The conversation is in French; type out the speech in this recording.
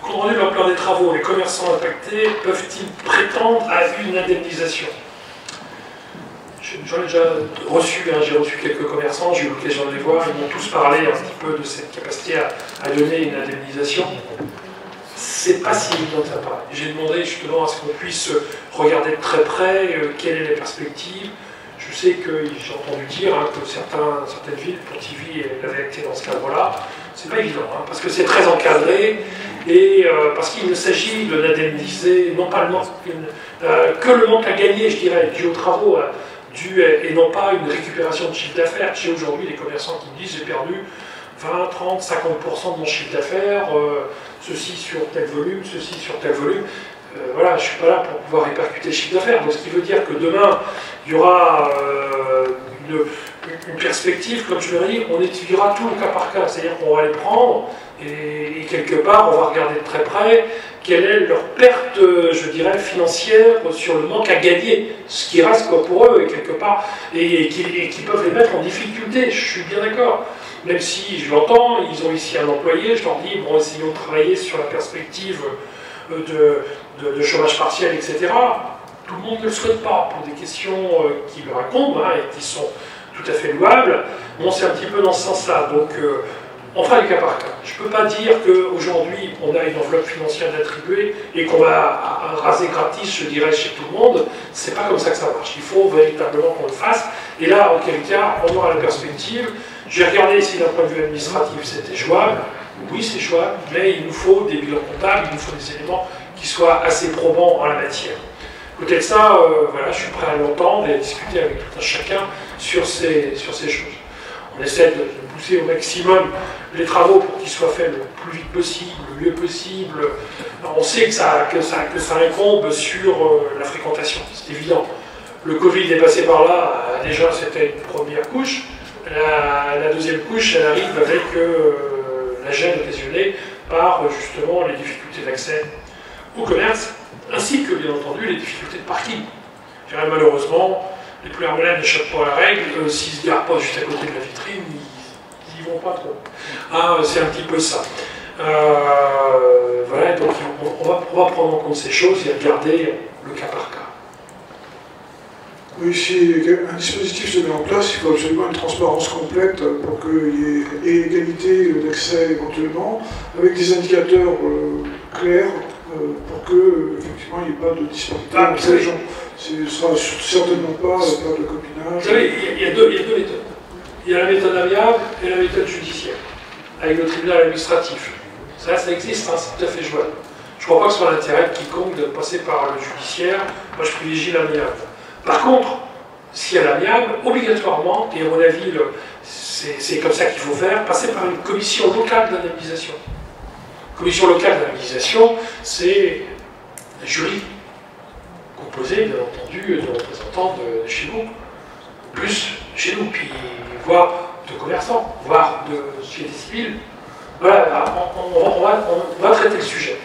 Compte tenu de l'ampleur des travaux, les commerçants impactés peuvent-ils prétendre à une indemnisation? J'en ai déjà reçu, hein, j'ai reçu quelques commerçants, j'ai eu l'occasion de les voir, ils m'ont tous parlé un petit peu de cette capacité à donner une indemnisation. C'est pas si évident que ça paraît. J'ai demandé justement à ce qu'on puisse regarder de très près quelle est la perspective. Je sais que j'ai entendu dire hein, que certaines villes, Pontivy avait été dans ce cadre-là. C'est pas évident, hein, parce que c'est très encadré et parce qu'il ne s'agit de l'indemniser, non pas le manque, que le manque à gagner, je dirais, dû aux travaux, et non pas une récupération de chiffre d'affaires. J'ai aujourd'hui des commerçants qui me disent j'ai perdu 20, 30, 50% de mon chiffre d'affaires, ceci sur tel volume, ceci sur tel volume. Voilà, je ne suis pas là pour pouvoir répercuter le chiffre d'affaires. Donc ce qui veut dire que demain, il y aura une perspective, comme je l'ai dit, on étudiera tout au cas par cas. C'est-à-dire qu'on va les prendre et quelque part, on va regarder de très près quelle est leur perte, je dirais, financière sur le manque à gagner, ce qui reste quoi pour eux, et quelque part, et qui peuvent les mettre en difficulté, je suis bien d'accord. Même si, je l'entends, ils ont ici un employé, je leur dis, bon, essayons de travailler sur la perspective de chômage partiel, etc. Tout le monde ne le souhaite pas, pour des questions qui leur incombent, hein, et qui sont tout à fait louables. Bon, c'est un petit peu dans ce sens-là, donc on fera du cas par cas. Je ne peux pas dire qu'aujourd'hui, on a une enveloppe financière d'attribuer et qu'on va raser gratis, je dirais, chez tout le monde. C'est pas comme ça que ça marche. Il faut véritablement qu'on le fasse. Et là, en quel cas, on aura la perspective. J'ai regardé si d'un point de vue administratif, c'était jouable. Oui, c'est jouable, mais il nous faut des bilans comptables, il nous faut des éléments qui soient assez probants en la matière. Côté de ça, voilà, je suis prêt à l'entendre et à discuter avec tout un chacun sur ces choses. On essaie de pousser au maximum les travaux pour qu'ils soient faits le plus vite possible, le mieux possible. On sait que ça incombe sur la fréquentation, c'est évident. Le Covid est passé par là, déjà c'était une première couche. La deuxième couche, elle arrive avec la gêne occasionnée par justement les difficultés d'accès au commerce, ainsi que bien entendu les difficultés de parking. Je dirais, malheureusement, les plus armelènes n'échappent pas à la règle, s'ils ne se garent pas juste à côté de la vitrine, ils n'y vont pas trop. Ah, c'est un petit peu ça. Voilà, donc on va prendre en compte ces choses et regarder le cas par cas. Oui, si un dispositif se met en place, il faut absolument une transparence complète pour qu'il y ait égalité d'accès éventuellement, avec des indicateurs clairs pour que effectivement il n'y ait pas de disparité entre les gens. Ce ne sera certainement pas de copinage. Vous savez, il y a deux méthodes. Il y a la méthode amiable et la méthode judiciaire, avec le tribunal administratif. Ça existe, hein, c'est tout à fait jouable. Je ne crois pas que ce soit l'intérêt de quiconque de passer par le judiciaire. Moi, je privilégie l'amiable. Par contre, s'il y a l'amiable, obligatoirement, et à mon avis, c'est comme ça qu'il faut faire, passer par une commission locale d'indemnisation. Commission locale d'indemnisation, c'est un jury composé, bien entendu, de représentants de chez nous, plus chez nous, puis voire de commerçants, voire de sociétés civiles. Voilà, on va traiter le sujet.